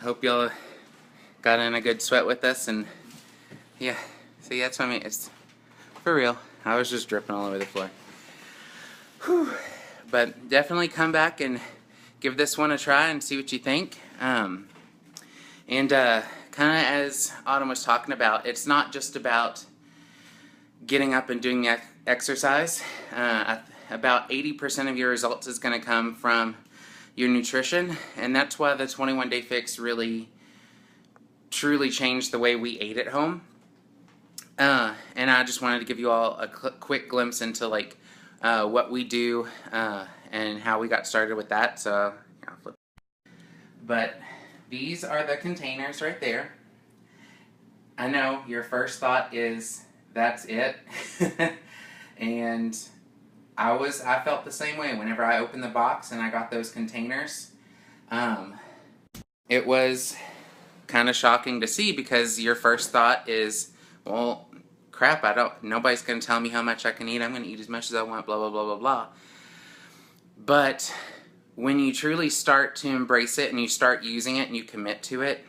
Hope y'all got in a good sweat with us, and yeah, see, that's what I mean. It's for real. I was just dripping all over the floor. Whew. But definitely come back and give this one a try and see what you think. And kind of as Autumn was talking about, it's not just about getting up and doing the exercise. About 80% of your results is going to come from your nutrition, and that's why the 21 Day Fix really truly changed the way we ate at home. And I just wanted to give you all a quick glimpse into like what we do and how we got started with that. So, yeah, flip. But these are the containers right there. I know your first thought is that's it, and I felt the same way whenever I opened the box and I got those containers. It was kind of shocking to see, because your first thought is, well, crap, nobody's going to tell me how much I can eat. I'm going to eat as much as I want, blah, blah, blah, blah, blah. But when you truly start to embrace it and you start using it and you commit to it,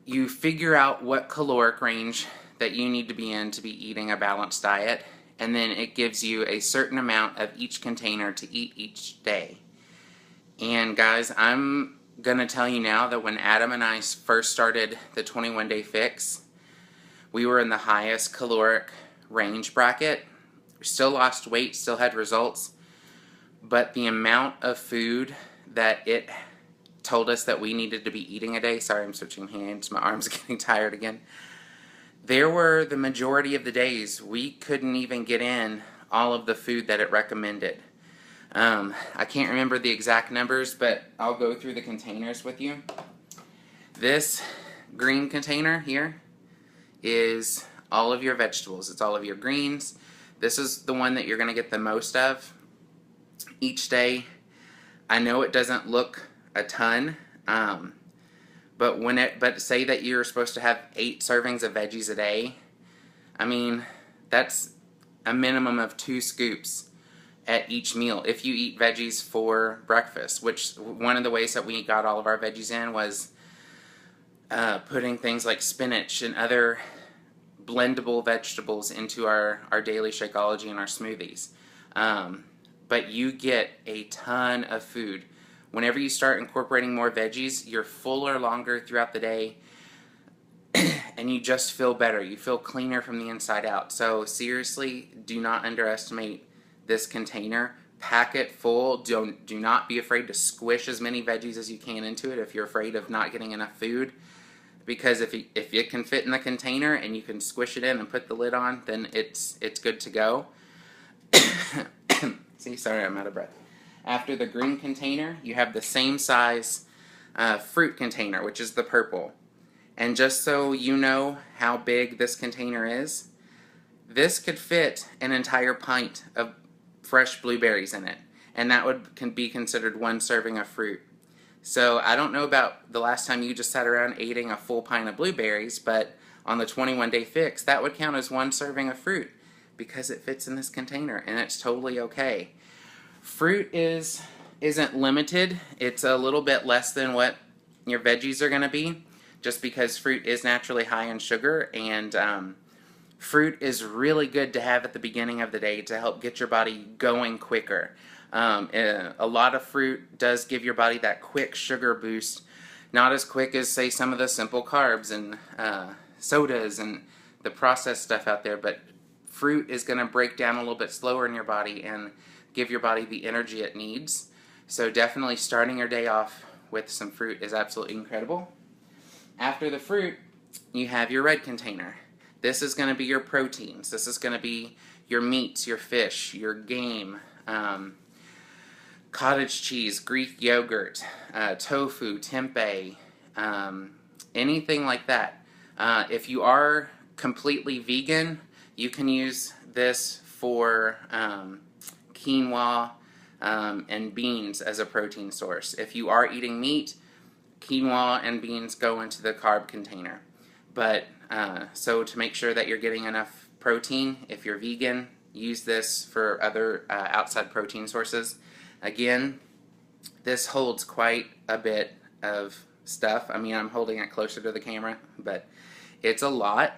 you figure out what caloric range that you need to be in to be eating a balanced diet, and then it gives you a certain amount of each container to eat each day. And guys, I'm going to tell you now that when Adam and I first started the 21 Day Fix, we were in the highest caloric range bracket. We still lost weight, still had results, but the amount of food that it told us that we needed to be eating a day, sorry, I'm switching hands, my arms are getting tired again. There were the majority of the days we couldn't even get in all of the food that it recommended. I can't remember the exact numbers, but I'll go through the containers with you. This green container here is all of your vegetables. It's all of your greens. This is the one that you're going to get the most of each day. I know it doesn't look a ton, but say that you're supposed to have 8 servings of veggies a day. I mean, that's a minimum of 2 scoops at each meal if you eat veggies for breakfast, which one of the ways that we got all of our veggies in was putting things like spinach and other blendable vegetables into our daily Shakeology and our smoothies. But you get a ton of food. Whenever you start incorporating more veggies, you're fuller longer throughout the day, and you just feel better. You feel cleaner from the inside out. So seriously, do not underestimate this container. Pack it full. Do not be afraid to squish as many veggies as you can into it if you're afraid of not getting enough food. Because if it can fit in the container and you can squish it in and put the lid on, then it's good to go. See, sorry, I'm out of breath. After the green container, you have the same size fruit container, which is the purple. And just so you know how big this container is, this could fit an entire pint of fresh blueberries in it. And that can be considered 1 serving of fruit. So I don't know about the last time you just sat around eating a full pint of blueberries, but on the 21 Day Fix, that would count as 1 serving of fruit because it fits in this container, and it's totally okay. Fruit isn't limited. It's a little bit less than what your veggies are going to be, just because fruit is naturally high in sugar, and fruit is really good to have at the beginning of the day to help get your body going quicker. A lot of fruit does give your body that quick sugar boost, not as quick as, say, some of the simple carbs and sodas and the processed stuff out there, but fruit is going to break down a little bit slower in your body and give your body the energy it needs. So definitely starting your day off with some fruit is absolutely incredible. After the fruit, you have your red container. This is going to be your proteins. This is going to be your meats, your fish, your game, cottage cheese, Greek yogurt, tofu, tempeh, anything like that. If you are completely vegan, you can use this for quinoa and beans as a protein source. If you are eating meat, quinoa and beans go into the carb container. But so to make sure that you're getting enough protein, if you're vegan, use this for other outside protein sources. Again, this holds quite a bit of stuff. I mean, I'm holding it closer to the camera, but it's a lot.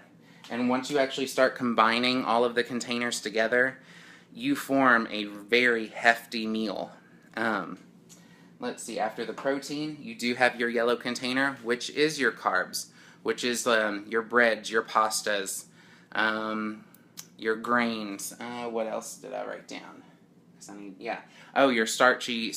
And once you actually start combining all of the containers together, you form a very hefty meal. Let's see, after the protein, you do have your yellow container, which is your carbs, which is your breads, your pastas, your grains. What else did I write down? Oh, your starchy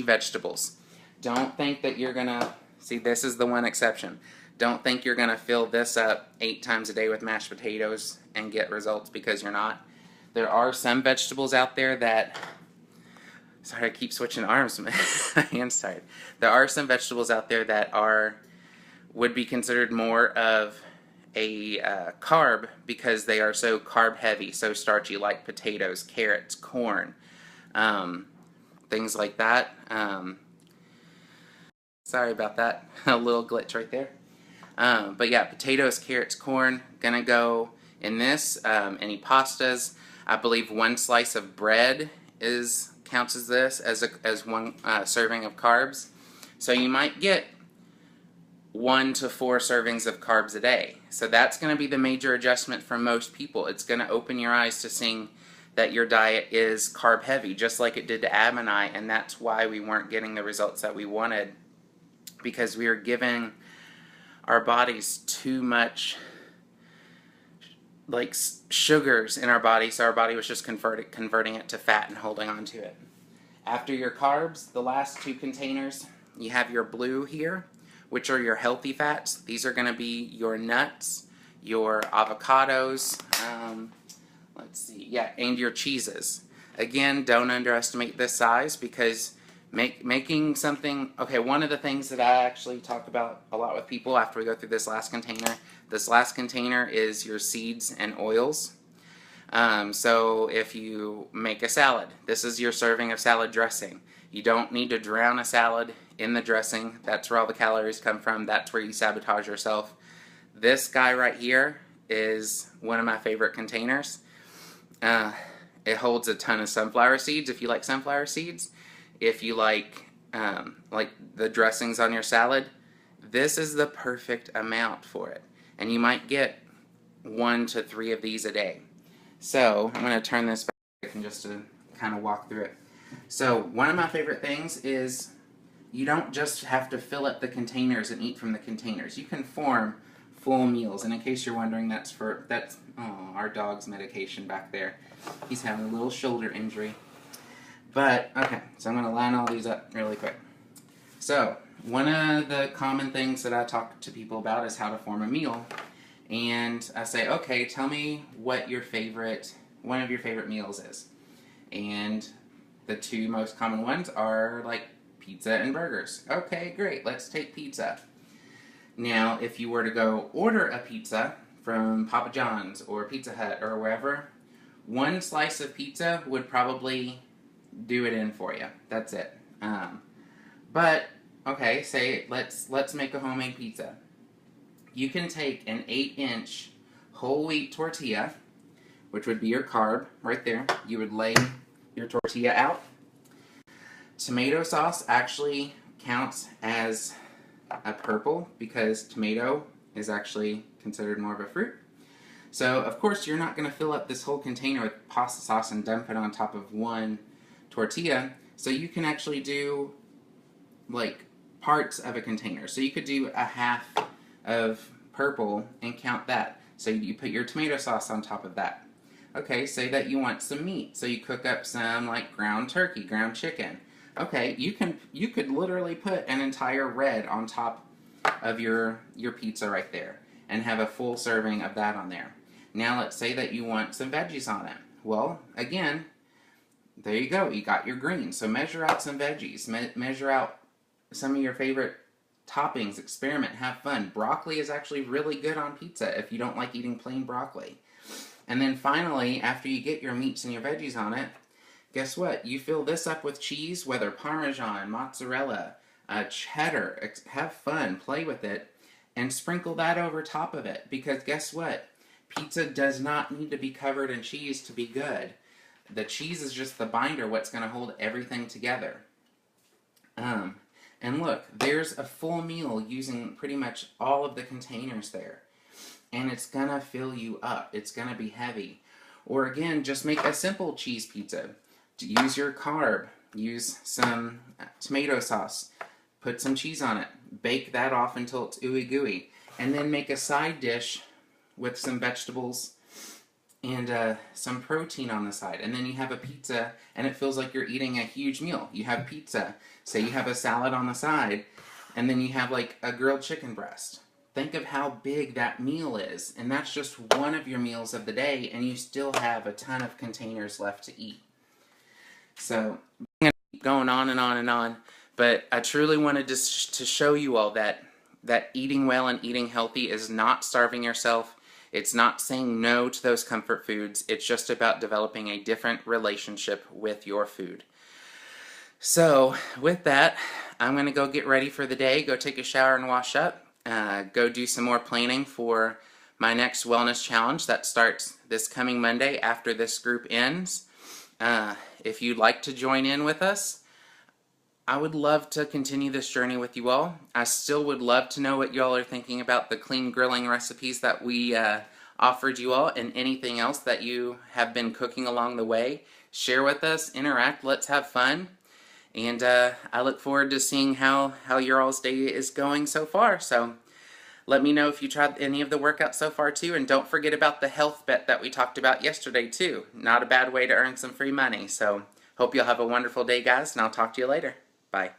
vegetables. Don't think that you're gonna, see, this is the one exception. Don't think you're gonna fill this up 8 times a day with mashed potatoes and get results, because you're not. There are some vegetables out there that, sorry, I keep switching arms, my hand's tired. There are some vegetables out there that would be considered more of a carb, because they are so carb heavy, so starchy, like potatoes, carrots, corn, things like that. Sorry about that, a little glitch right there. But yeah, potatoes, carrots, corn, gonna go in this. Any pastas. I believe 1 slice of bread counts as this, as one serving of carbs. So you might get 1 to 4 servings of carbs a day. So that's going to be the major adjustment for most people. It's going to open your eyes to seeing that your diet is carb heavy, just like it did to Ab and I, and that's why we weren't getting the results that we wanted, because we were giving our bodies too much like sugars in our body, so our body was just converting it to fat and holding on to it. After your carbs, the last 2 containers, you have your blue here, which are your healthy fats. These are going to be your nuts, your avocados, let's see, yeah, and your cheeses. Again, don't underestimate this size, because making something, okay, one of the things that I actually talk about a lot with people after we go through this last container is your seeds and oils. So if you make a salad, this is your serving of salad dressing. You don't need to drown a salad in the dressing. That's where all the calories come from. That's where you sabotage yourself. This guy right here is one of my favorite containers. It holds a ton of sunflower seeds, if you like sunflower seeds. If you like the dressings on your salad, this is the perfect amount for it. And you might get 1 to 3 of these a day. So I'm going to turn this back and just to kind of walk through it. So one of my favorite things is you don't just have to fill up the containers and eat from the containers. You can form full meals. And in case you're wondering, that's our dog's medication back there. He's having a little shoulder injury. But, okay, so I'm going to line all these up really quick. So, one of the common things that I talk to people about is how to form a meal. And I say, okay, tell me what one of your favorite meals is. And the 2 most common ones are like pizza and burgers. Okay, great, let's take pizza. Now, if you were to go order a pizza from Papa John's or Pizza Hut or wherever, 1 slice of pizza would probably do it in for you. That's it. But okay, say let's make a homemade pizza. You can take an 8-inch whole wheat tortilla, which would be your carb right there. You would lay your tortilla out. Tomato sauce actually counts as a purple, because tomato is actually considered more of a fruit. So of course you're not going to fill up this whole container with pasta sauce and dump it on top of 1 tortilla, so you can actually do like parts of a container. So you could do a half of purple and count that. So you put your tomato sauce on top of that. Okay, say that you want some meat, so you cook up some like ground turkey, ground chicken. Okay, you could literally put an entire red on top of your pizza right there and have a full serving of that on there. Now let's say that you want some veggies on it. Well, again, there you go. You got your greens. So measure out some veggies. Measure out some of your favorite toppings. Experiment. Have fun. Broccoli is actually really good on pizza if you don't like eating plain broccoli. And then finally, after you get your meats and your veggies on it, guess what? You fill this up with cheese, whether Parmesan, mozzarella, cheddar. Have fun. Play with it. And sprinkle that over top of it. Because guess what? Pizza does not need to be covered in cheese to be good. The cheese is just the binder, what's going to hold everything together. And look, there's a full meal using pretty much all of the containers there. And it's going to fill you up. It's going to be heavy. Or again, just make a simple cheese pizza. Use your carb. Use some tomato sauce. Put some cheese on it. Bake that off until it's ooey gooey. And then make a side dish with some vegetables and some protein on the side. And then you have a pizza, and it feels like you're eating a huge meal. You have pizza. Say you have a salad on the side, and then you have like a grilled chicken breast. Think of how big that meal is. And that's just one of your meals of the day, and you still have a ton of containers left to eat. So, I'm going to keep going on and on and on. But I truly wanted to show you all that eating well and eating healthy is not starving yourself. It's not saying no to those comfort foods. It's just about developing a different relationship with your food. So, with that, I'm going to go get ready for the day, go take a shower and wash up, go do some more planning for my next wellness challenge that starts this coming Monday after this group ends. If you'd like to join in with us, I would love to continue this journey with you all. I still would love to know what y'all are thinking about the clean grilling recipes that we offered you all, and anything else that you have been cooking along the way. Share with us, interact, let's have fun. And I look forward to seeing how your all's day is going so far. So let me know if you tried any of the workouts so far too, and don't forget about the health bet that we talked about yesterday too. Not a bad way to earn some free money. So hope you'll have a wonderful day, guys, and I'll talk to you later. Bye.